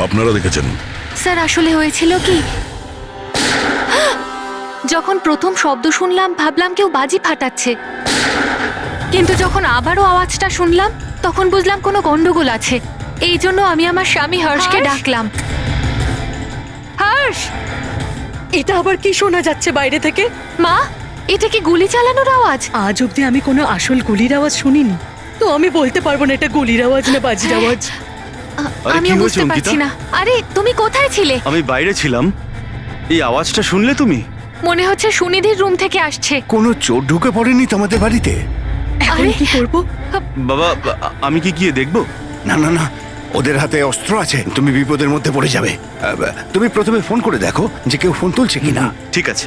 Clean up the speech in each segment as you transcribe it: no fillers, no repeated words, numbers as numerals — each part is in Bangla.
আপনারা দেখেছেন? স্যার আসলে হয়েছিল কি, যখন প্রথম শব্দ শুনলাম ভাবলাম কেউ বাজি ফাটাচ্ছে, কিন্তু যখন আবারও আওয়াজটা শুনলাম তখন বুঝলাম কোনো গন্ডগোল আছে। এই জন্য আমি আমার স্বামী হর্ষকে ডাকলাম। হর্ষ, এটা আবার কি শোনা যাচ্ছে বাইরে থেকে? মা, এটা কি গুলি চালানোর আওয়াজ? আজ অব্দি আমি কোনো আসল গুলির আওয়াজ শুনিনি, তো আমি বলতে পারবো না এটা গুলির আওয়াজ না বাজির আওয়াজ। আরে আমি কি হয়েছে বুঝতে পারছি অঙ্কিতা? না। আরে তুমি কোথায় ছিলে? আমি বাইরে ছিলাম। এই আওয়াজটা শুনলে তুমি? মনে হচ্ছে সুনিধির রুম থেকে আসছে। কোনো চোর ঢুকে পড়েনি তোমাদের বাড়িতে? এখন আরে, কি করবো? বাবা, আমি কি গিয়ে দেখবো? না না না, ওদের হাতে অস্ত্র আছে, তুমি বিপদের মধ্যে পড়ে যাবে। তুমি প্রথমে ফোন করে দেখো যে কেউ ফোন তুলছে কিনা। ঠিক আছে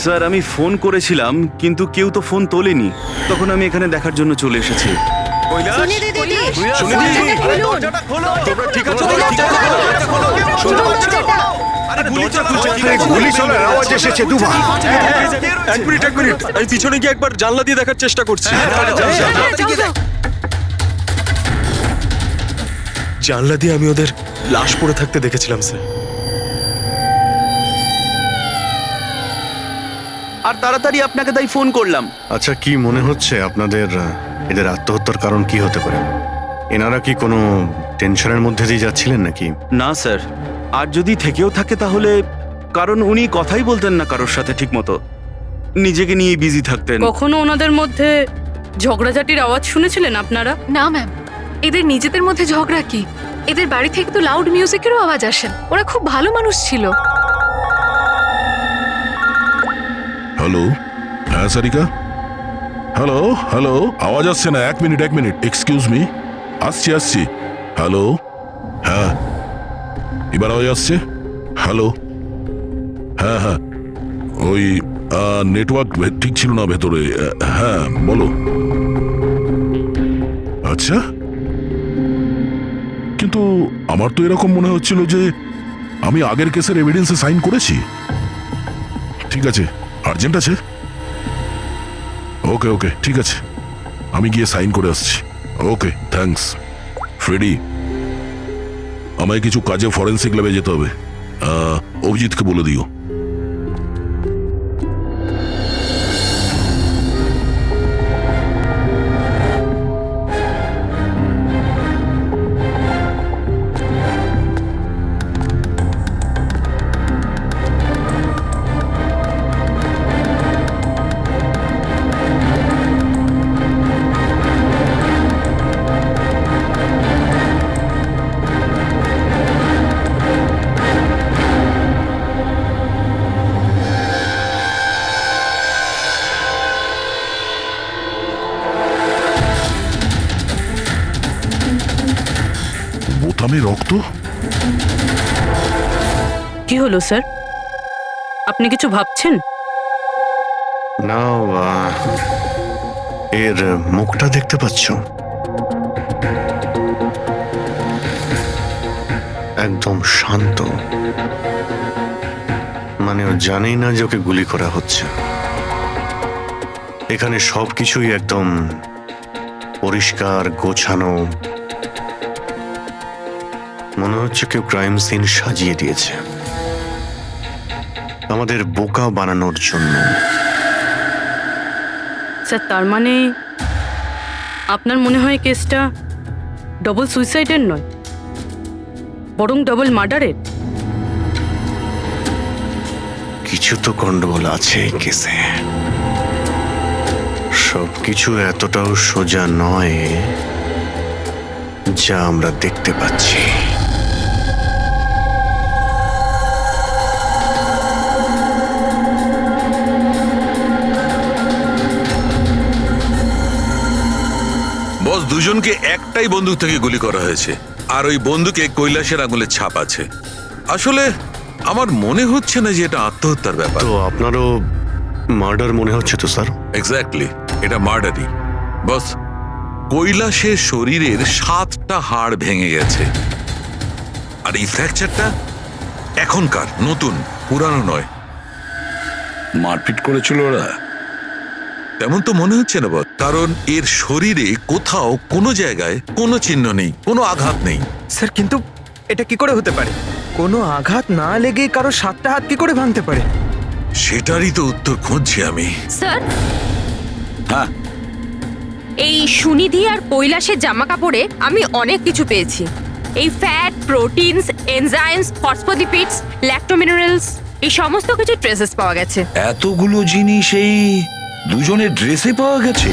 স্যার, আমি ফোন করেছিলাম কিন্তু কেউ তো ফোন তোলেনি। তখন আমি এখানে দেখার জন্য চলে এসেছি। গুলি চলার আওয়াজ এসেছে দুবার। এক মিনিট আমি পিছনে গিয়ে একবার জানলা দিয়ে দেখার চেষ্টা করছি। জানলা দিয়ে আমি ওদের লাশ পড়ে থাকতে দেখেছিলাম স্যার। আর তাড়াতাড়ি আপনাকে তাই ফোন করলাম। আচ্ছা, কি মনে হচ্ছে আপনাদের এদের আত্মহত্যার কারণ কি হতে পারে? এনারা কি কোনো টেনশনের মধ্যে দিয়ে যাচ্ছিলেন নাকি? না স্যার, আর যদি থেকেও থাকে তাহলে কারণ উনি কথাই বলতেন না কারোর সাথে ঠিক মতো, নিজেকে নিয়ে বিজি থাকতেন। কখনো ওনাদের মধ্যে ঝগড়াঝাটির আওয়াজ শুনেছিলেন আপনারা? না ম্যাম, এদের নিজেদের মধ্যে ঝগড়া কি? এদের বাড়ি থেকে তো লাউড মিউজিকেরও আওয়াজ আসে। ওরা খুব ভালো মানুষ ছিল। হ্যালো, হ্যাঁ সারিকা, হ্যালো হ্যালো, আওয়াজ আসছে না। এক মিনিট এক্সকিউজ মি, আসছি। হ্যালো, হ্যাঁ এবার আওয়াজ আসছে। হ্যালো, হ্যাঁ ওই নেটওয়ার্ক ঠিক ছিল না ভেতরে। হ্যাঁ বলো। আচ্ছা, কিন্তু আমার তো এরকম মনে হচ্ছিল যে আমি আগের কেসের এভিডেন্সে সাইন করেছি। ঠিক আছে, আর্জেন্ট আছে। ওকে ঠিক আছে, আমি গিয়ে সাইন করে আসছি। Okay thanks. ফ্রেডি, আমায় কিছু কাজে ফরেন্সিক ল্যাবে যেতে হবে। অভিজিৎকে বলে দিও। বোতামে রক্ত। কি হলো স্যার? আপনি কিছু ভাবছেন? না, এর মুখটা দেখতে পাচ্ছ? একদম শান্ত, মানে ও জানেই না যে ওকে গুলি করা হচ্ছে। এখানে সবকিছুই একদম পরিষ্কার গোছানো, মনে হচ্ছে কেউ ক্রাইম সিন সাজিয়ে দিয়েছে আমাদের বোকা বানানোর জন্য। স্যার, তার মানে আপনার মনে হয় কেসটা ডবল সুইসাইডের নয়, বরং ডবল মার্ডারের? কিছু তো গন্ডগোল আছে এই কেসে। সবকিছু এতটাও সোজা নয় যা আমরা দেখতে পাচ্ছি। বস, দুজনকে একটাই বন্দুক থেকে গুলি করা হয়েছে, আর ওই বন্দুকে কৈলাসের আঙুলের ছাপ আছে। আসলে আমার মনে হচ্ছে না যে এটা আত্মহত্যার ব্যাপার। তো আপনারও মার্ডার মনে হচ্ছে তো স্যার? এক্স্যাক্টলি, এটা মার্ডারই। বস, কৈলাসের শরীরের 7টা হাড় ভেঙে গেছে, আর এই ফ্র্যাকচারটা এখনকার, নতুন, পুরানো নয়। মারপিট করেছিল ওরা? তেমন তো মনে হচ্ছে না বস, কারণ এর শরীরে কোথাও কোনো জায়গায় কোনো চিহ্ন নেই, কোনো আঘাত নেই। স্যার কিন্তু এটা কি করে হতে পারে? কোনো আঘাত না লেগে কারো 7টা হাত কি করে ভাঙতে পারে? সেটারই তো উত্তর খুঁজছি আমি। স্যার, হ্যাঁ এই সুনিধি আর কৈলাসের জামা কাপড়ে আমি অনেক কিছু পেয়েছি। এই ফ্যাট, প্রোটিনস, এনজাইমস, ফসফোলিপিডস, ল্যাক্টোমিনারেলস, এই সমস্ত কিছু ট্রেসেস পাওয়া গেছে। এতগুলো জিনিস এই দুজনের ড্রেসে পাওয়া গেছে?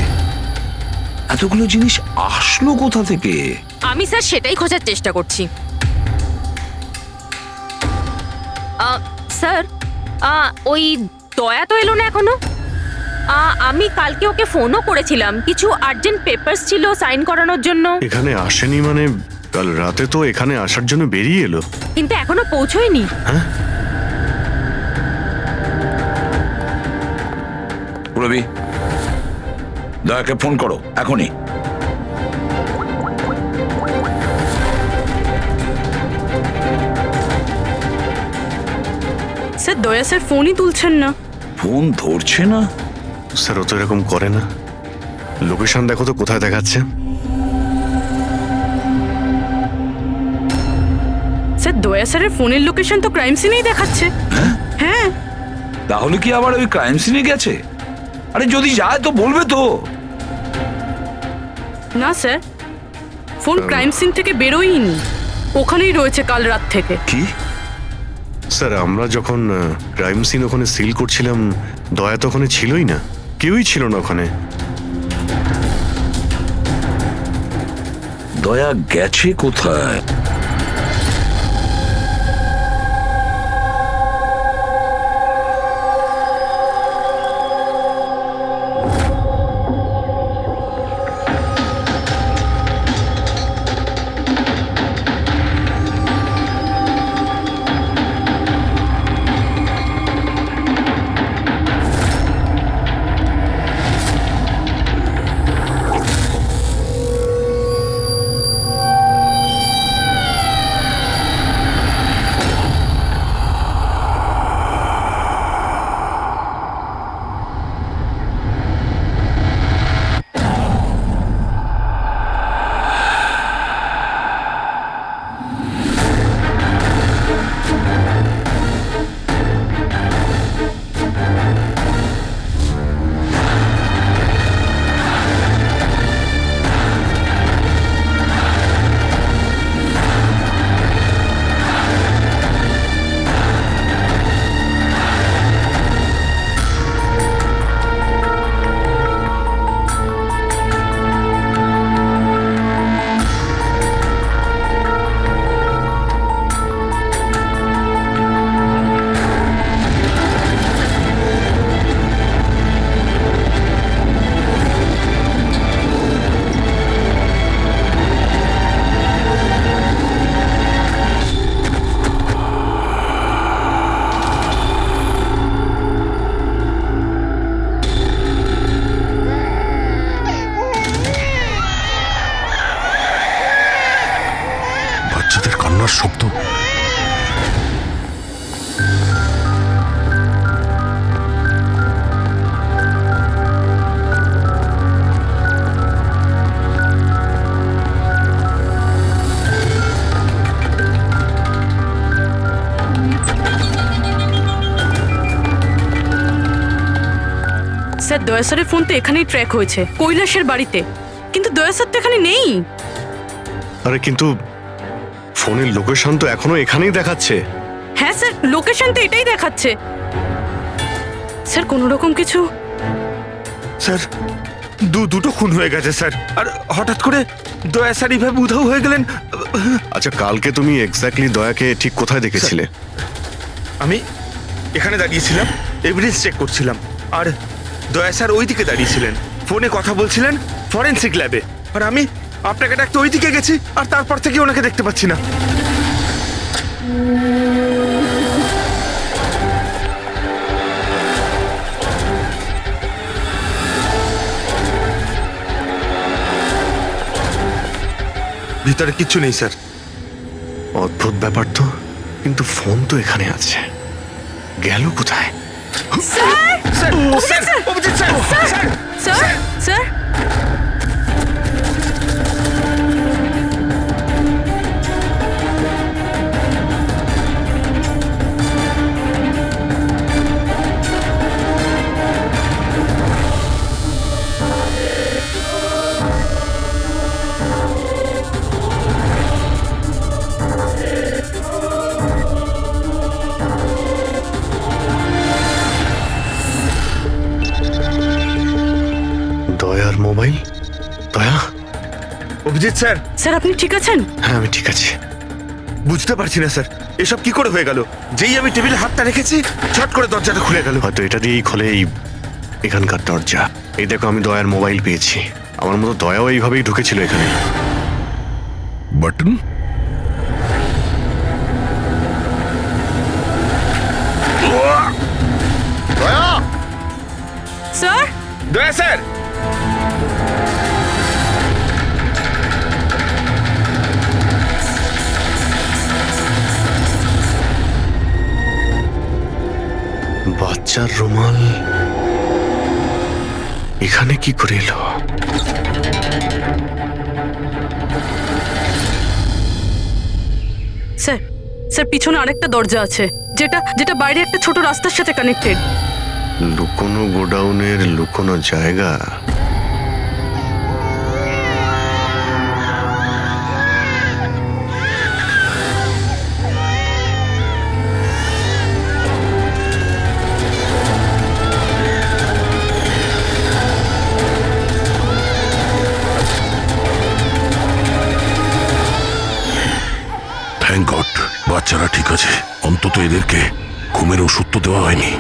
এতগুলো জিনিস আসলো কোথা থেকে? আমি স্যার সেটাই খোঁজার চেষ্টা করছি। স্যার, ওই দয়া তো এলো না এখনো। আমি কালকে ওকে ফোনও করেছিলাম, কিছু আর্জেন্ট পেপারস ছিল সাইন করানোর জন্য। এখানে আসেনি মানে কাল রাতে তো এখানে আসার জন্য বেরিয়ে এলো। কিন্তু এখনো পৌঁছোয়নি। রবি, দয়াকে ফোন করো এখনই। স্যার দয়া স্যার ফোনই তুলছেন না। ফোন ধরছে না? স্যার ও তো এরকম করে না। লোকেশন দেখো তো কোথায় দেখাচ্ছে। স্যার দয়া স্যারের ফোনের লোকেশন তো ক্রাইম সিনেই দেখাচ্ছে। হ্যাঁ। তাহলে কি আবার ওই ক্রাইম সিনে গেছে? আরে যদি যায় তো বলবে তো। না স্যার, ফোন ক্রাইম সিন থেকে বেরোয়নি, ওখানেই রয়েছে কাল রাত থেকে। কি? স্যার আমরা যখন ক্রাইম সিন ওখানে সিল করছিলাম, দয়া তো ওখানে ছিলই না, কেউই ছিল না ওখানে। দয়া গেছে কোথায়? বাচ্চাদের কান্নার শব্দ। স্যার দয়া স্যারের ফোন তো এখানেই ট্র্যাক হয়েছে, কৈলাসের বাড়িতে, কিন্তু দয়া স্যার তো এখানে নেই। আরে কিন্তু ফোনের লোকেশন তো এখনো এখানেই দেখাচ্ছে। হ্যাঁ স্যার, লোকেশন তো এটাই দেখাচ্ছে। স্যার কোনো রকম কিছু। স্যার দুটো খুন হয়ে গেছে স্যার, আর হঠাৎ করে দয়া স্যার এইভাবে উধাও হয়ে গেলেন। আচ্ছা কালকে তুমি এক্স্যাক্টলি দয়াকে ঠিক কোথায় দেখেছিলে? আমি এখানে দাঁড়িয়েছিলাম, এভিডেন্স চেক করছিলাম, আর দয়া স্যার ওই দিকে দাঁড়িয়েছিলেন, ফোনে কথা বলছিলেন ফরেন্সিক ল্যাবে, আর আমি আপনাকে ডাকতে ওই দিকে গেছি, আর তারপর থেকে ওনাকে দেখতে পাচ্ছি না। ভিতরে কিচ্ছু নেই স্যার। অদ্ভুত ব্যাপার তো, কিন্তু ফোন তো এখানে আছে, গেল কোথায়? Sir, sir, Abhijit sir, sir, sir sir দয়ার মোবাইল। দয়া, অভিজিৎ স্যার, স্যার আপনি ঠিক আছেন? হ্যাঁ আমি ঠিক আছি। বুঝতে পারছি না স্যার, এসব কি করে হয়ে গেল? যেই আমি টেবিলে হাতটা রেখেছি ছট করে দরজাটা খুলে গেল। হয়তো এটা দিয়েই খোলে এখানকার দরজা। এই দেখো, আমি দয়ার মোবাইল পেয়েছি। আমার মতো দয়াও এইভাবেই ঢুকেছিল এখানে। বাটন স্যার দয়া স্যার, বাচ্চার রুমাল এখানে কি করে এলো? স্যার স্যার পিছনে আরেকটা দরজা আছে, যেটা যেটা বাইরে একটা ছোট রাস্তার সাথে কানেক্টেড। লুকোনো গোডাউনের লুকোনো জায়গা। থ্যাংক গড, বাচ্চারা ঠিক আছে। অন্তত এদেরকে ঘুমের ওষুধ তো দেওয়া হয়নি।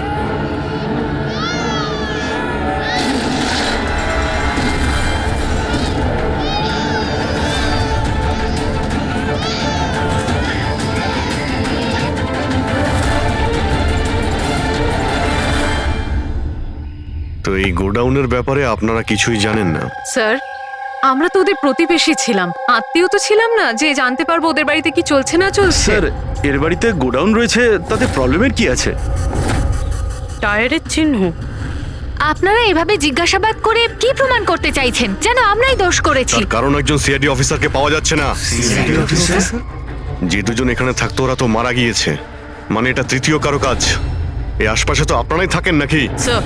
তো এই গোডাউনের ব্যাপারে আপনারা কিছুই জানেন না? স্যার, আমরা তো ওদের প্রতিবেশী ছিলাম, আত্মীয় তো ছিলাম না যে জানতে পারবো ওদের বাড়িতে কি চলছে না চলছে। স্যার, এর বাড়িতে গোডাউন রয়েছে, তাতে প্রবলেমের কি আছে? টায়ারের চিহ্ন। আপনারা এভাবে জিজ্ঞাসাবাদ করে কি প্রমাণ করতে চাইছেন? যেন আমরাই দোষ করেছি। তার কারণ একজন সিআইডি অফিসারকে পাওয়া যাচ্ছে না। যে দুজন এখানে থাকতো ওরা তো মারা গিয়েছে। মানে এটা তৃতীয় কারো কাজ। এই আশপাশে তো আপনারাই থাকেন নাকি? স্যার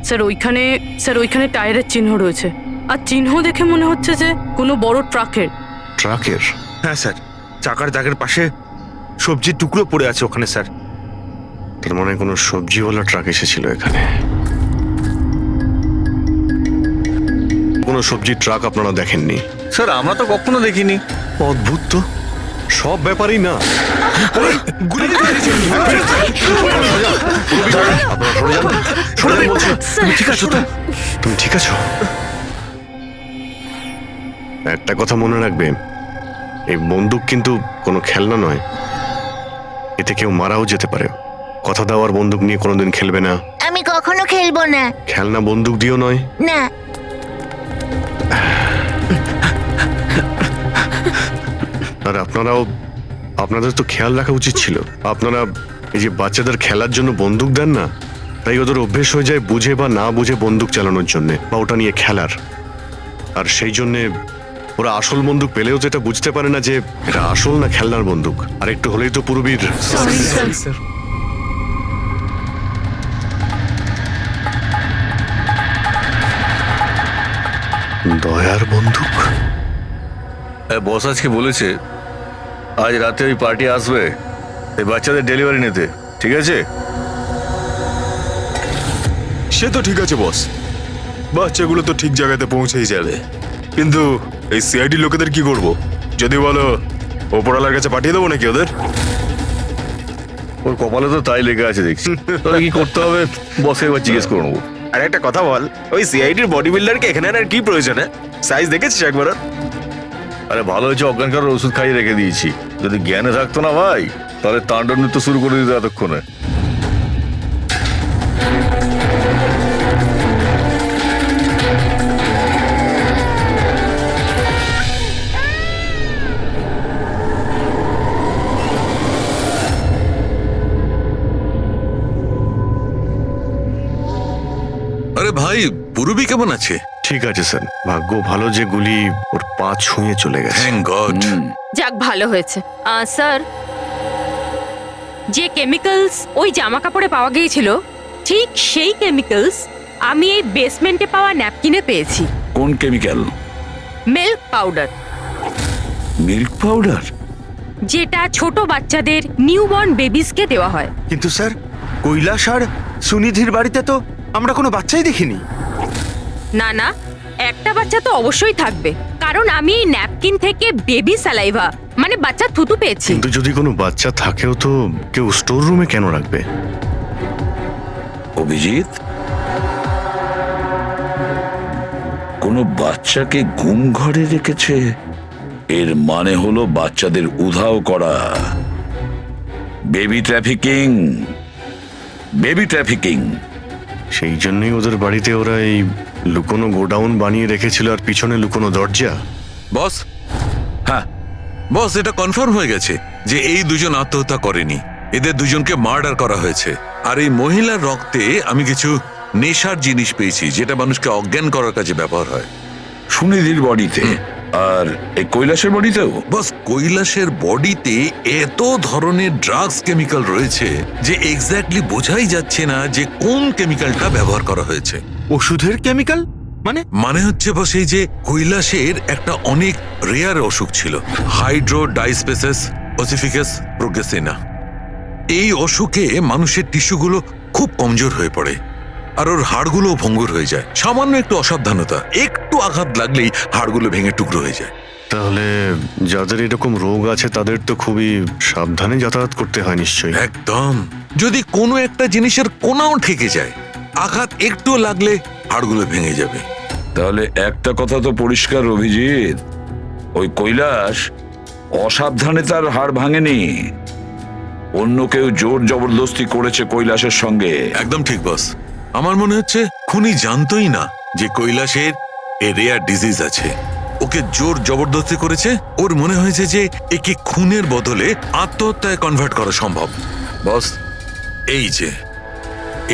স্যার ওইখানে টায়ারের চিহ্ন রয়েছে, আর চিহ্ন দেখে মনে হচ্ছে যে কোনো বড় ট্রাকের। ট্রাকের? হ্যাঁ স্যার, চাকার দাগের পাশে সবজির টুকরো পড়ে আছে ওখানে স্যার। তার মানে কোনো সবজিওয়ালা ট্রাক এসেছিল এখানে। কোনো সবজির ট্রাক আপনারা দেখেননি? স্যার আমরা তো কখনো দেখিনি। অদ্ভুত তো, সব ব্যাপারই না। তুমি ঠিক আছো? একটা কথা মনে রাখবে, এই বন্দুক কিন্তু কোনো খেলনা নয়। এতে কেউ মারাও যেতে পারে। কথা দেওয়ার বন্দুক নিয়ে কোনোদিন খেলবে না। আমি কখনো খেলবো না। খেলনা বন্দুক দিয়েও নয়। না। আর আপনাদের তো খেয়াল রাখা উচিত ছিল। আপনারা এই যে বাচ্চাদের খেলার জন্য বন্দুক দেন না, তাই ওদের অভ্যেস হয়ে যায় বুঝে বা না বুঝে বন্দুক চালানোর জন্য বা ওটা নিয়ে খেলার। আর সেই জন্যে ওরা আসল বন্দুক পেলেও তো এটা বুঝতে পারে না যে এটা আসল না খেলনার বন্দুক। আর একটু হলেই তো পুরবীর। দয়ার বন্দুক? বস আজকে বলেছে আজ রাতে ওই পার্টি আসবে এই বাচ্চাদের ডেলিভারি নিতে, ঠিক আছে? সে তো ঠিক আছে বস, বাচ্চাগুলো তো ঠিক জায়গাতে পৌঁছেই যাবে। কিন্তু এই সিআইডি লোকেদের কি করব? যদি বলো ওপরওয়ালার কাছে পাঠিয়ে দেবো নাকি ওদের? ওর কপালে তো তাই লেগে আছে দেখছি। তাহলে কি করতে হবে বসকে একবার জিজ্ঞেস করে নেবো। আর একটা কথা বল, ওই সিআইডির বডি বিল্ডারকে এখানে আর কি প্রয়োজন? সাইজ দেখেছিস একবার? আরে ভালো হয়েছে অজ্ঞান করার ওষুধ খাইয়ে রেখে দিয়েছি। যদি জ্ঞানে থাকতো না ভাই, তাহলে তাণ্ডব নৃত্য শুরু করে দিত এতক্ষণে। আরে ভাই মুরুবি কেমন আছে? ঠিক আছে স্যার, ভাগ্য ভালো যে গুলি ওর পা ছুঁয়ে চলে গেছে। Thank god. যাক ভালো হয়েছে। স্যার, যে কেমিক্যালস ওই জামা কাপড়ে পাওয়া গিয়েছিল ঠিক সেই কেমিক্যালস আমি এই বেসমেন্টে পাওয়া ন্যাপকিনে পেয়েছি। কোন chemical? Milk powder, milk powder? যেটা ছোট বাচ্চাদের নিউবর্ন বেবিসকে দেওয়া হয়। কিন্তু স্যার, কৈলাস আর সুনিধির বাড়িতে তো আমরা কোনো বাচ্চাই দেখিনি। না না, একটা বাচ্চা তো অবশ্যই থাকবে, কারণ আমি এই ন্যাপকিন থেকে বেবি স্যালাইভা মানে বাচ্চা থুতু পেয়েছি। কিন্তু যদি কোনো বাচ্চা থাকেও তো কেউ স্টোর রুমে কেন রাখবে? অভিজিৎ, কোনো বাচ্চাকে ঘুম ঘরে রেখেছে, এর মানে হলো বাচ্চাদের উধাও করা। Baby trafficking, baby trafficking. সেই জন্যই ওদের বাড়িতে ওরা এই লুকোনো গোডাউন বানিয়ে রেখেছিল আর পিছনে লুকোনো দরজা। বস, হ্যাঁ বস, এটা কনফার্ম হয়ে গেছে যে এই দুজন আত্মহত্যা করেনি, এদের দুজনকে মার্ডার করা হয়েছে। আর এই মহিলার রক্তে আমি কিছু নেশার জিনিস পেয়েছি যেটা মানুষকে অজ্ঞান করার কাজে ব্যবহার হয়। সুনিধির বডিতে আর এই কৈলাসের বডিতেও? বস, কৈলাসের বডিতে এত ধরনের ড্রাগস কেমিক্যাল রয়েছে যে এক্স্যাক্টলি বোঝাই যাচ্ছে না যে কোন কেমিক্যালটা ব্যবহার করা হয়েছে। ওষুধের কেমিক্যাল মানে হচ্ছে বস, এই যে কৈলাসের একটা অনেক রেয়ার অসুখ ছিল, হাইড্রোডাইস্পেসিস ওসিফিকাস প্রোগ্রেসিনা। এই অসুখে মানুষের টিস্যুগুলো খুব কমজোর হয়ে পড়ে আর ওর হাড়গুলো ভঙ্গুর হয়ে যায়। সামান্য একটু অসাবধানতা, একটু আঘাত লাগলেই হাড়গুলো ভেঙে টুকরো হয়ে যায়। তাহলে যাদের এরকম রোগ আছে তাদের তো খুবই সাবধানে যাতায়াত করতে হয় নিশ্চয়ই। একদম। যদি কোনো একটা জিনিসের কোনাও ঠেকে যায়, আঘাত একটু লাগলে হাড়গুলো ভেঙে যাবে। তাহলে একটা কথা তো পরিষ্কার অভিজিৎ, ওই কৈলাস অসাবধানে তার হাড় ভাঙেনি, অন্য কেউ জোর জবরদস্তি করেছে কৈলাসের সঙ্গে। একদম ঠিক বস, আমার মনে হচ্ছে খুনি জানতোই না যে কৈলাসের এ রেয়ার ডিজিজ আছে। ওকে জোর জবরদস্তি করেছে, ওর মনে হয়েছে যে একে খুনের বদলে আত্মহত্যায় কনভার্ট করা সম্ভব। বস, এই যে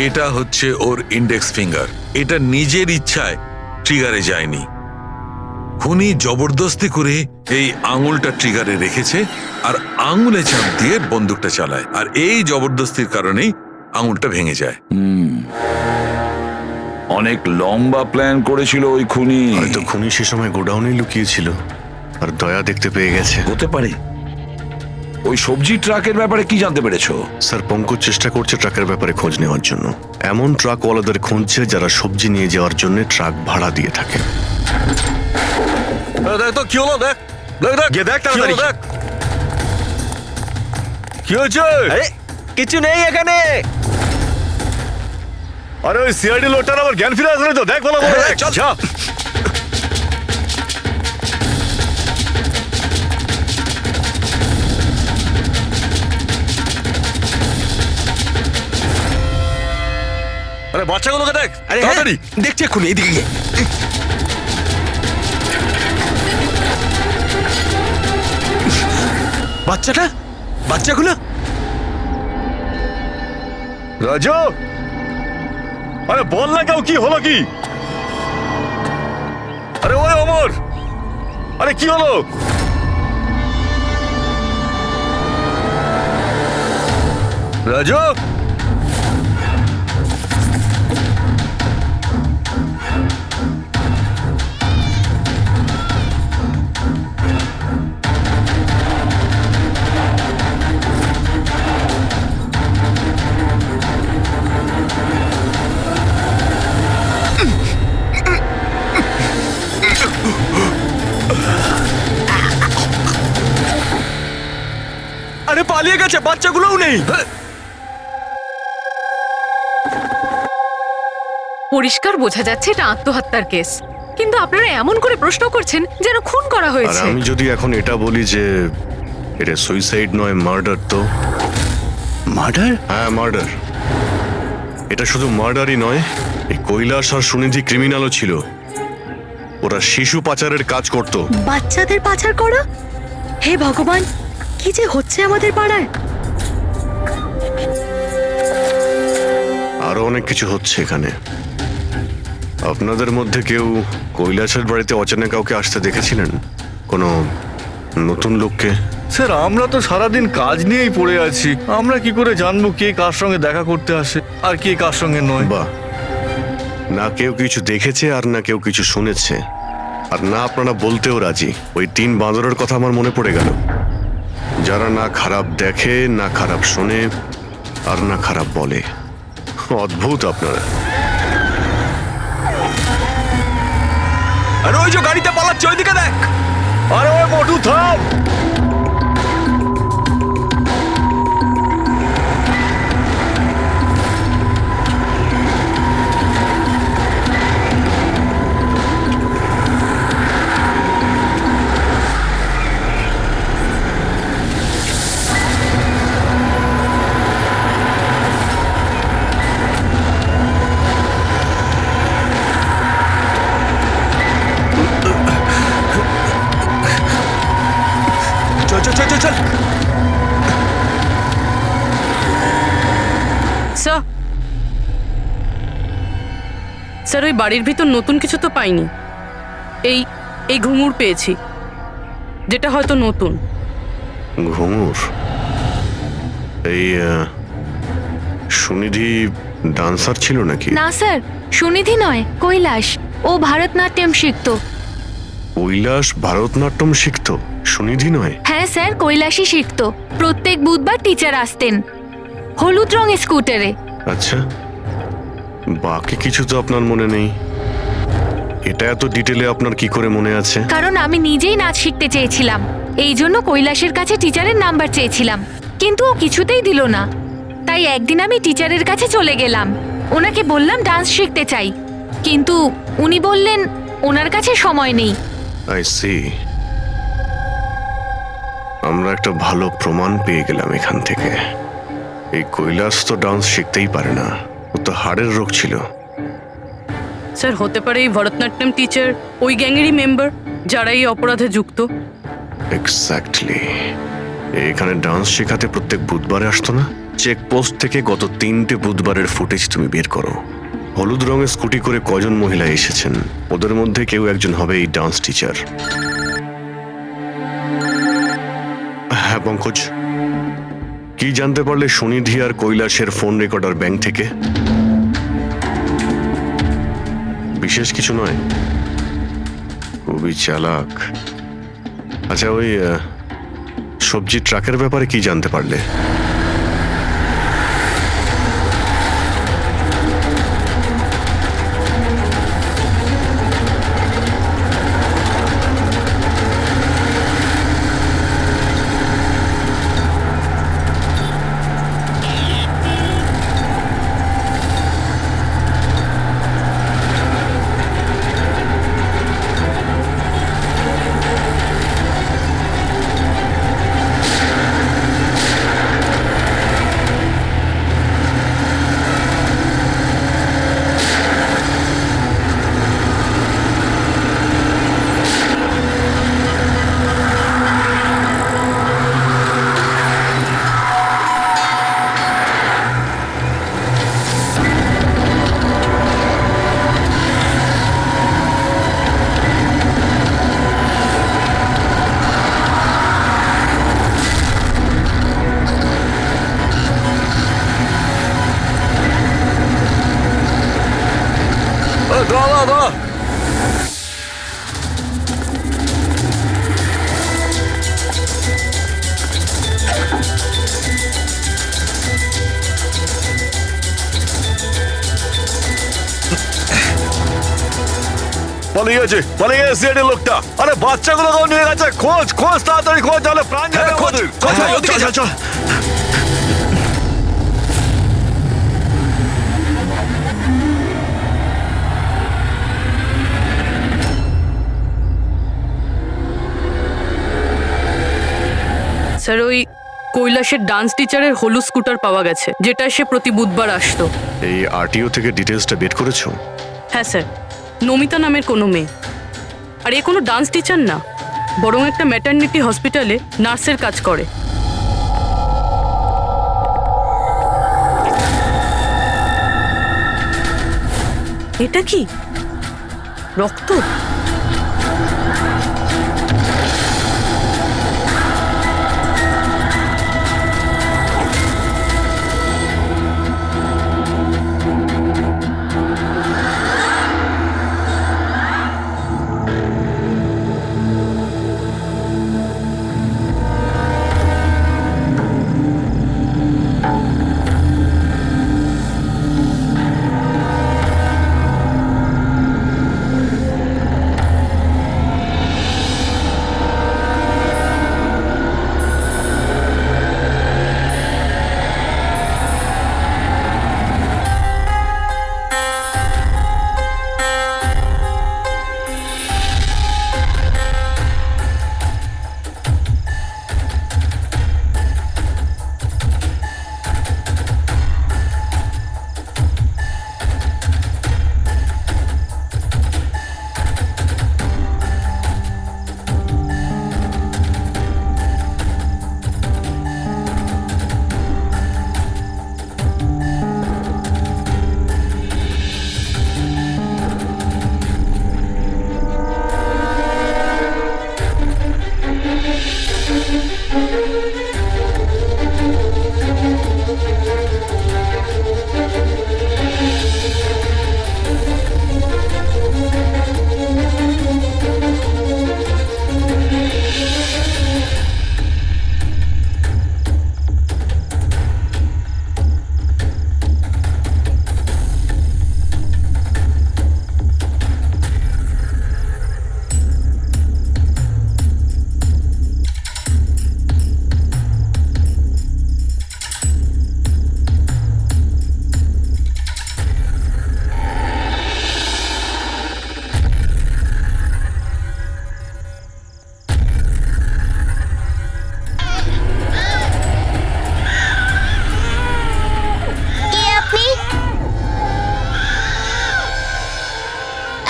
এটা হচ্ছে ওর ইন্ডেক্স ফিঙ্গার, এটা নিজের ইচ্ছায় ট্রিগারে যায়নি। খুনি জবরদস্তি করে এই আঙুলটা ট্রিগারে রেখেছে আর আঙুলে চাপ দিয়ে বন্দুকটা চালায়, আর এই জবরদস্তির কারণেই আঙুলটা ভেঙে যায়। অনেক লম্বা প্ল্যান করেছিল ওই খুনি। হয়তো খুনি সে সময় গোডাউনে লুকিয়েছিল আর দয়া দেখতে পেয়ে গেছে। হতে পারে। ওই সবজি ট্রাকের ব্যাপারে কি জানতে পেরেছো? স্যার, পঙ্কজ চেষ্টা করছে ট্রাকের ব্যাপারে খোঁজ নেওয়ার জন্য। এমন ট্রাকওয়ালাদের খুঁজছে যারা সবজি নিয়ে যাওয়ার জন্য ট্রাক ভাড়া দিয়ে থাকে। দেখ তো কি হলো, দেখ গিয়ে দেখ তাড়াতাড়ি। কি হয়েছে? কিছু নেই এখানে। আরে ওই সিআইডি লোকটার আবার জ্ঞান ফিরে আসলে তো, দেখ ভালো করে, চল যা। আরে বাচ্চাগুলোকে দেখ তাড়াতাড়ি। দেখছি এক্ষুনি, এদিকে গিয়ে। বাচ্চাগুলো রাজু, আরে বল না কেউ, কি হলো কি? আরে ওই অমর, আরে কি হলো? রাজু, আরে পালিয়ে গেছে, বাচ্চাগুলোও নেই। পরিষ্কার বোঝা যাচ্ছে এটা আত্মহত্যার কেস, কিন্তু আপনারা এমন করে প্রশ্ন করছেন যেন খুন করা আর হয়েছে। আমি যদি এখন এটা বলি যে এটা সুইসাইড নয় মার্ডার, তো মার্ডার? হ্যাঁ মার্ডার। এটা শুধু মার্ডারই নয়, এই কৈলাস আর সুনিধি ক্রিমিনালও ছিল। ওরা শিশু পাচারের কাজ করত। বাচ্চাদের পাচার করা? হে ভগবান, কি যে হচ্ছে আমাদের পাড়ায়। আরো অনেক কিছু হচ্ছে এখানে। আপনাদের মধ্যে কেউ কৈলাসের বাড়িতে অচেনা কাউকে আসতে দেখেছিলেন? কোনো নতুন লোককে? স্যার আমরা তো সারাদিন কাজ নিয়েই পড়ে আছি, আমরা কি করে জানবো কে কার সঙ্গে দেখা করতে আসে আর কে কার সঙ্গে নয়। বাহ, না কেউ কিছু দেখেছে আর না কেউ কিছু শুনেছে, আর না আপনারা বলতেও রাজি। ওই 3 বাঁদরের কথা আমার মনে পড়ে গেল, যারা না খারাপ দেখে, না খারাপ শোনে, আর না খারাপ বলে। অদ্ভুত আপনারা। আরে ওই যে গাড়িতে পালাচ্ছে, ওইদিকে দেখ। আরে ওই মোটু থাম। চল চল চল চল চল। স্যার স্যার ওই বাড়ির ভিতর নতুন কিছু তো পাইনি। এই এই ঘুঙুর পেয়েছি, যেটা হয়তো নতুন। ঘুঙুর? এই সুনিধি ডান্সার ছিল নাকি? না স্যার, সুনিধি নয়, কৈলাস। ও ভারতনাট্যম শিখতো। কৈলাস ভারতনাট্যম শিখতো, সুনিধি নয়? হ্যাঁ স্যার, কৈলাসই শিখতো। প্রত্যেক বুধবার টিচার আসতেন হলুদ রঙের স্কুটারে। আচ্ছা, বাকি কিছু তো আপনার মনে নেই। এটা এত ডিটেলে আপনার কি করে মনে আছে? কারণ আমি নিজেই নাচ শিখতে চেয়েছিলাম, এই জন্য কৈলাসের কাছে টিচারের নাম্বার চেয়েছিলাম, কিন্তু ও কিছুতেই দিল না। তাই একদিন আমি টিচারের কাছে চলে গেলাম, ওনাকে বললাম ডান্স শিখতে চাই, কিন্তু উনি বললেন ওনার কাছে সময় নেই। I see. আমরা একটা ভালো প্রমাণ পেয়ে গেলাম এখান থেকে। এই কৈলাস তো ডান্স শিখতেই পারে না, ও তো হাড়ের রোগ ছিল। স্যার হতে পারে এই ভরতনাট্যম টিচার ওই গ্যাংয়েরই মেম্বার যারা এই অপরাধে যুক্ত। এক্স্যাক্টলি। এখানে ডান্স শেখাতে প্রত্যেক বুধবারে আসতো না? চেকপোস্ট থেকে গত 3টে বুধবারের ফুটেজ তুমি বের করো। হলুদ রঙের স্কুটি করে কজন মহিলা এসেছেন, ওদের মধ্যে কেউ একজন হবে এই ডান্স টিচার। হ্যাঁ পঙ্কজ, কি জানতে পারলে সুনিধি আর কৈলাসের ফোন রেকর্ডার ব্যাংক থেকে? বিশেষ কিছু নয়, খুবই চালাক। আচ্ছা, ওই সবজি ট্রাকের ব্যাপারে কি জানতে পারলে? পালিয়ে গেছে, পালিয়ে গেছে সিআইডি লোকটা। আরে বাচ্চাগুলোকেও নিয়ে গেছে, খোঁজ খোঁজ, তাড়াতাড়ি খোঁজ, তাহলে প্রাণ যাবে আমাদের। চল চল। স্যার ওই কৈলাসের ডান্স টিচারের হলুদ স্কুটার পাওয়া গেছে, যেটা সে প্রতি বুধবার আসতো। এই আরটিও থেকে ডিটেলসটা বের করেছো? হ্যাঁ স্যার, নমিতা নামের কোনো মেয়ে। আর এ কোনো ডান্স টিচার না, বরং একটা ম্যাটারনিটি হসপিটালে নার্সের কাজ করে। এটা কি? রক্ত?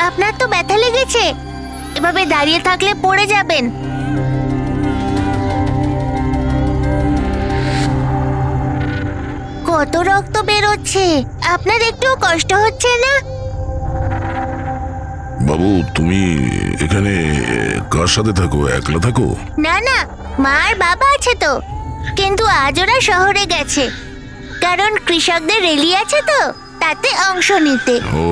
আপনার তো ব্যথা লেগেছে, এভাবে দাঁড়িয়ে থাকলে পড়ে যাবেন। কত রক্ত বেরোচ্ছে, আপনার একটু কষ্ট হচ্ছে না? বাবু তুমি এখানে কার সাথে থাকো, একলা থাকো? না না, মা আর বাবা আছে তো, কিন্তু আজ ওরা শহরে গেছে, কারণ কৃষকদের র্যালি আছে তো, তাতে অংশ নিতে। ও,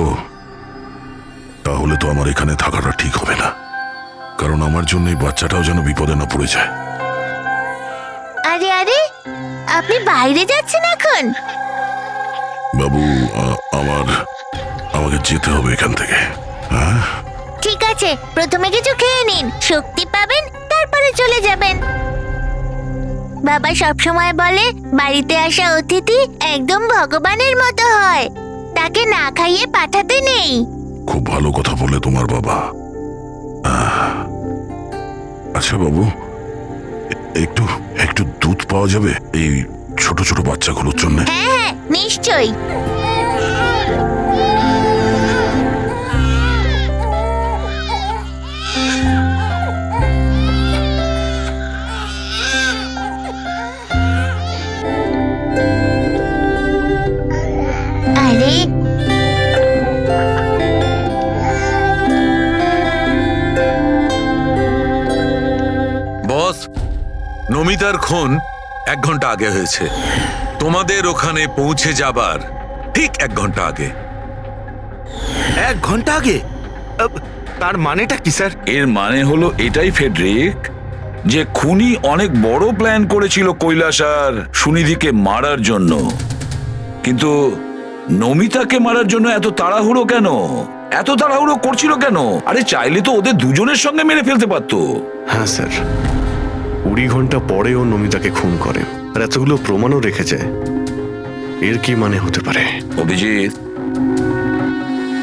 তাহলে তো আমার এখানে থাকাটা ঠিক হবে না, কারণ আমার জন্য এই বাচ্চাটাও যেন বিপদে না পড়ে যায়। আরে আরে, আপনি বাইরে যাচ্ছেন এখন? বাবু আমাকে যেতে হবে এখান থেকে। হ্যাঁ ঠিক আছে, প্রথমে কিছু খেয়ে নিন, শক্তি পাবেন, তারপরে চলে যাবেন। বাবা সবসময় বলে বাড়িতে আসা অতিথি একদম ভগবানের মতো হয়, তাকে না খাইয়ে পাঠাতে নেই। খুব ভালো কথা বলে তোমার বাবা। আচ্ছা বাবু, একটু একটু দুধ পাওয়া যাবে এই ছোট ছোট বাচ্চাগুলোর জন্য? হ্যাঁ হ্যাঁ, নিশ্চয়ই। আরে বস, নমিতার খুন 1 ঘন্টা আগে হয়েছে, তোমাদের ওখানে পৌঁছে যাবার ঠিক 1 ঘন্টা আগে। 1 ঘন্টা আগে? তার মানেটা কি স্যার? এর মানে হলো এটাই ফেডরিক, যে খুনি অনেক বড় প্ল্যান করেছিল কৈলাস আর সুনিধিকে মারার জন্য, কিন্তু নমিতাকে মারার জন্য এত তাড়াহুড়ো কেন, এত তাড়াহুড়ো করছিল কেন? আরে চাইলে তো ওদের দুজনের সঙ্গে মেরে ফেলতে পারতো। হ্যাঁ স্যার, 20 ঘন্টা পরে ও নমিতাকে খুন করে, আর এতগুলো প্রমাণও রেখে যায়। এর কি মানে হতে পারে? অভিজিৎ,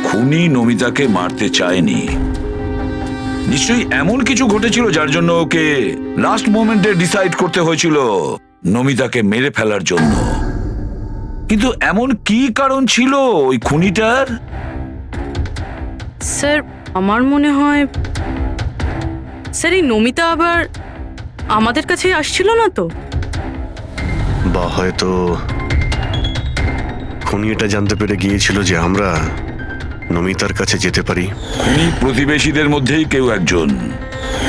খুনি নমিতাকে মারতে চায়নি, নিশ্চয়ই এমন কিছু ঘটেছিল যার জন্য ওকে লাস্ট মোমেন্টে ডিসাইড করতে হয়েছিল নমিতাকে মেরে ফেলার জন্য। কিন্তু এমন কি কারণ ছিল ওই খুনিটার? স্যার আমার মনে হয় স্যার এই নমিতা আবার আমাদের কাছে আসছিল না তো? বা হয়তো খুনি এটা জানতে পেরে গিয়েছিল যে আমরা নমিতার কাছে যেতে পারি। খুনি প্রতিবেশীদের মধ্যেই কেউ একজন।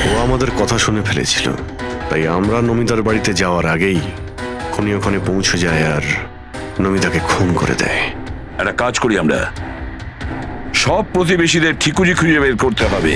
ও আমাদের কথা শুনে ফেলেছিল, তাই আমরা নমিতার বাড়িতে যাওয়ার আগেই খুনি ওখানে পৌঁছে যায় আর নমিতাকে খুন করে দেয়। একটা কাজ করি আমরা, সব প্রতিবেশীদের ঠিকুজি খুঁজে বের করতে হবে।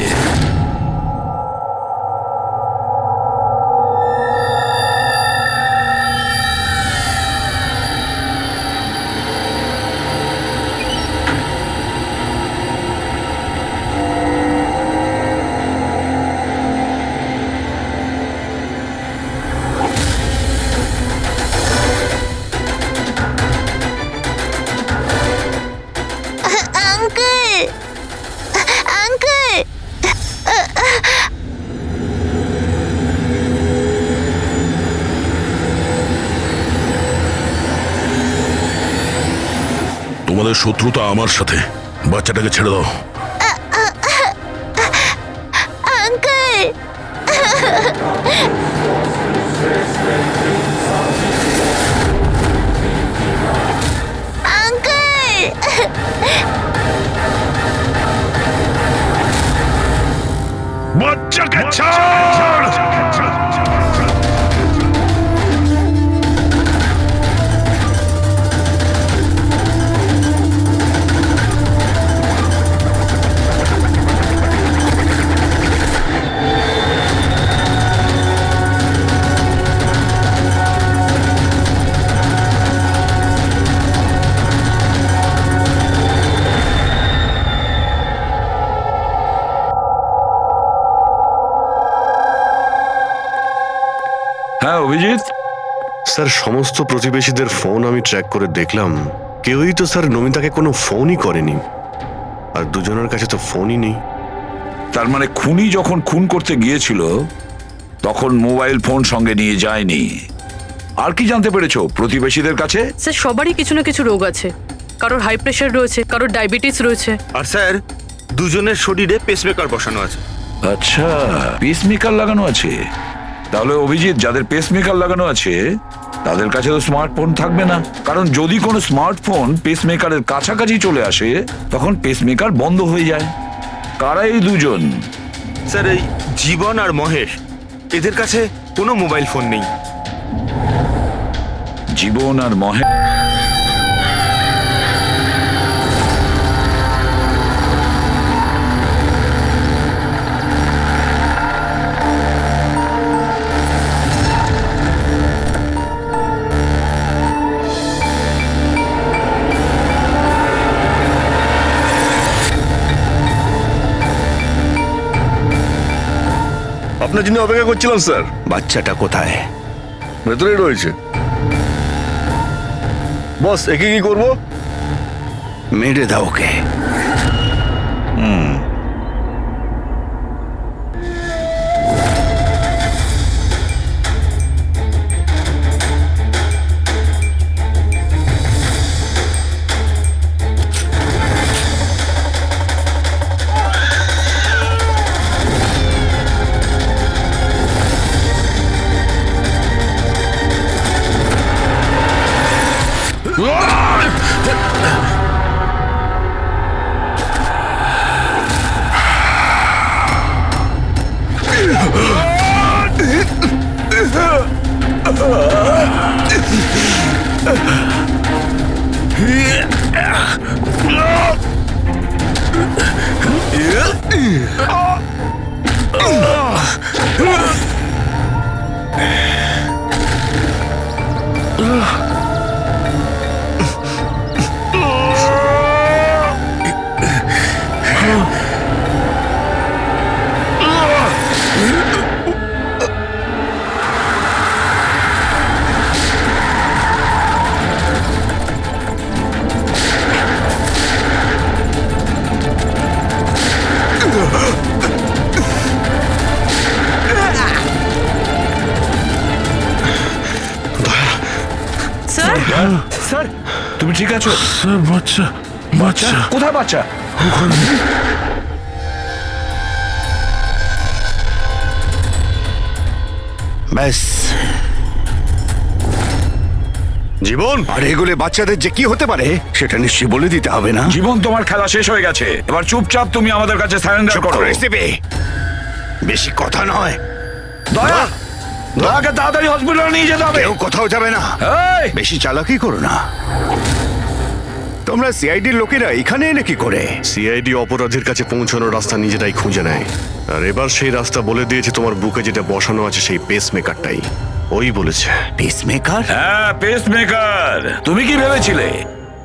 আঙ্কেল, আঙ্কেল, তোমাদের শত্রুতা আমার সাথে, বাচ্চাটাকে ছেড়ে দাও। আঙ্কেল, আঙ্কেল, বাচ্চাকে ছাড়! হ্যাঁ অভিজিৎ, স্যার, সমস্ত প্রতিবেশীদের ফোন আমি ট্র্যাক করে দেখলাম, কেউই তো স্যার নমিতাকে কোনো ফোনই করেনি, আর দুজনের কাছে তো ফোনই নেই। তার মানে খুনি যখন খুন করতে গিয়েছিল তখন মোবাইল ফোন সঙ্গে নিয়ে যায়নি। আর কি জানতে পেরেছো প্রতিবেশীদের কাছে? স্যার সবারই কিছু না কিছু রোগ আছে, কারোর হাই প্রেশার রয়েছে, কারোর ডায়াবেটিস রয়েছে। আর স্যার, দুজনের শরীরে পেসমেকার বসানো আছে। আচ্ছা, পেসমেকার লাগানো আছে। তাহলে অভিজিৎ, যাদের পেসমেকার লাগানো আছে তাদের কাছে তো স্মার্টফোন থাকবে না, কারণ যদি কোনো স্মার্টফোন পেসমেকারের কাছাকাছি চলে আসে তখন পেসমেকার বন্ধ হয়ে যায়। কারা এই দুজন? স্যার, এই জীবন আর মহেশ, এদের কাছে কোনো মোবাইল ফোন নেই। জীবন আর মহেশ? আপনার জন্য অপেক্ষা করছিলাম স্যার। বাচ্চাটা কোথায়? ভেতরেই রয়েছে। বস, একে কি করবো? মেরে দাও ওকে। স্যার, তুমি ঠিক আছো? বাচ্চা, বাচ্চা কোথায়? বাচ্চা ব্যাস, জীবন, আর এগুলো বাচ্চাদের যে কি হতে পারে সেটা নিশ্চয়ই বলে দিতে হবে না? জীবন, তোমার খেলা শেষ হয়ে গেছে, এবার চুপচাপ তুমি আমাদের কাছে সারেন্ডার চুপ করো। করে দেবে। বেশি কথা নয়। দয়া, দয়াকে তাড়াতাড়ি হসপিটালে নিয়ে যেতে হবে। কেউ কোথাও যাবে না। এই, বেশি চালাকি করো না। তোমরা সিআইডির লোকেরা এখানে এলে কি করে? সিআইডি অপরাধীর কাছে পৌঁছানোর রাস্তা নিজেরাই খুঁজে নেয়, আর এবার সেই রাস্তা বলে দিয়েছে তোমার বুকে যেটা বসানো আছে সেই পেসমেকারটাই। ওই বলেছে। পেসমেকার? হ্যাঁ, পেসমেকার। তুমি কি ভেবেছিলে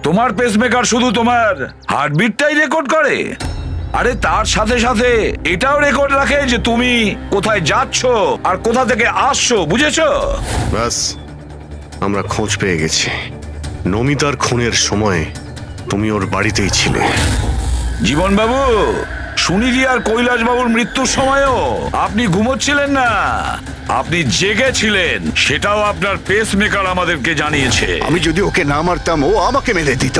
তোমার পেসমেকার শুধু তোমার হার্টবিটটাই রেকর্ড করে? আরে তার সাথে সাথে এটাও রেকর্ড রাখে যে তুমি কোথায় যাচ্ছ আর কোথা থেকে আসছো, বুঝেছো? ব্যাস, আমরা খোঁজ পেয়ে গেছি। নমিতার খুনের সময় তুমি ওর বাড়িতেই ছিলে। জীবন বাবু, সুনিধি আর কৈলাস বাবুর মৃত্যুর সময়ও আপনি ঘুমোচ্ছিলেন না, আপনি জেগেছিলেন। সেটাও আপনার পেসমেকার আমাদেরকে জানিয়েছে। আমি যদি ওকে না মারতাম ও আমাকে মেরে দিত।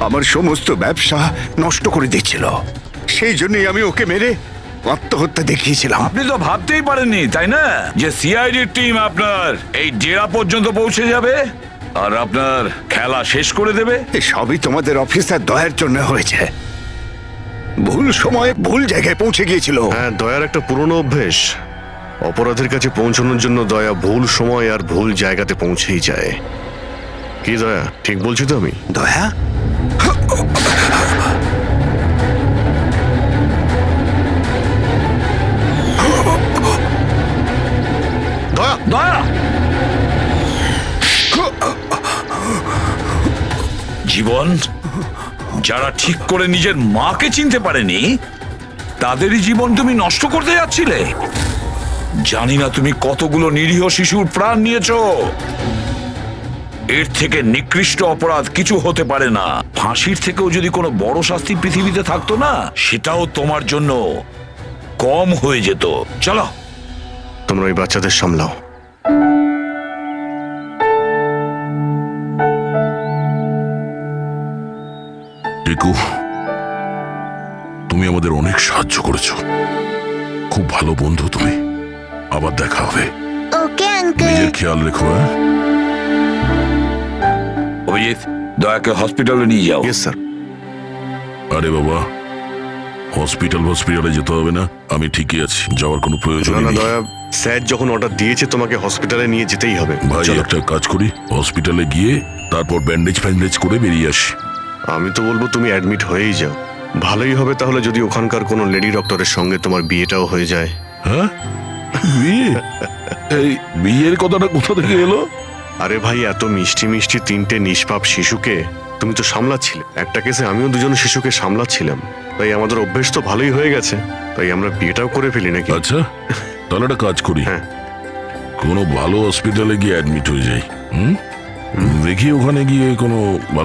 আমার সমস্ত ব্যবসা নষ্ট করে দিচ্ছিল। সেই জন্যই আমি ওকে মেরে আত্মহত্যা দেখিয়েছিলাম। আপনি তো ভাবতেই পারেননি, তাই না, যে সিআইডির টিম আপনার এই ডেরা পর্যন্ত পৌঁছে যাবে আর আপনার খেলা শেষ করে দেবে। সবই তোমাদের অফিসার দয়ার জন্য হয়েছে। ভুল সময়ে ভুল জায়গায় পৌঁছে গিয়েছিল। হ্যাঁ, দয়ার একটা পুরনো অভ্যেস। অপরাধের কাছে পৌঁছানোর জন্য দয়া ভুল সময় আর ভুল জায়গাতে পৌঁছেই যায়। কি দয়া, ঠিক বলছি তো আমি? দয়া, দয়া, দয়া, জীবন, যারা ঠিক করে নিজের মাকে চিনতে পারেনি তাদেরই জীবন তুমি নষ্ট করতে যাচ্ছিলে। জানি না তুমি কতগুলো নিরীহ শিশুর প্রাণ নিয়েছো। এর থেকে নিকৃষ্ট অপরাধ কিছু হতে পারে না। ফাঁসির থেকেও যদি কোনো বড় শাস্তি পৃথিবীতে থাকতো না, সেটাও তোমার জন্য কম হয়ে যেত। চলো, তোমরা ওই বাচ্চাদের সামলাও। টিকু, তুমি আমাদের অনেক সাহায্য করেছো। খুব ভালো বন্ধু তুমি। আবার দেখা হবে। Okay uncle. নিজের খেয়াল রেখো। হ্যাঁ, অভিজিৎ, দয়াকে হসপিটালে নিয়ে যাও। Yes sir. আরে বাবা, হসপিটালে যেতে হবে না, আমি ঠিকই আছি, যাওয়ার কোনো প্রয়োজন না না নেই। দয়া, স্যার যখন অর্ডার দিয়েছে তোমাকে হসপিটালে নিয়ে যেতেই হবে। ভাই, চলো। একটা কাজ করি, হসপিটালে গিয়ে তারপর ব্যান্ডেজ ফ্যান্ডেজ করে বেরিয়ে আসি। আমি তো বলবো তুমি অ্যাডমিট হয়েই যাও। ভালোই হবে তাহলে যদি ওখানকার কোনো লেডি ডক্টরের সঙ্গে তোমার বিয়েটাও হয়ে যায়। হ্যাঁ, বিয়ে? এই বিয়ের কথাটা কোথা থেকে এলো? আরে ভাই, এত মিষ্টি মিষ্টি তিনটে নিষ্পাপ শিশুকে তুমি তো সামলাচ্ছিলে। একটা কেসে আমিও দুজন শিশুকে সামলাচ্ছিলাম, তাই আমাদের অভ্যেস তো ভালোই হয়ে গেছে। তাই আমরা বিয়েটাও করে ফেলি নাকি? আচ্ছা, তাহলে একটা কাজ করি, হ্যাঁ, কোনো ভালো হসপিটালে গিয়ে অ্যাডমিট হয়ে যাই। দেখি ওখানে গিয়ে কোনো ভালো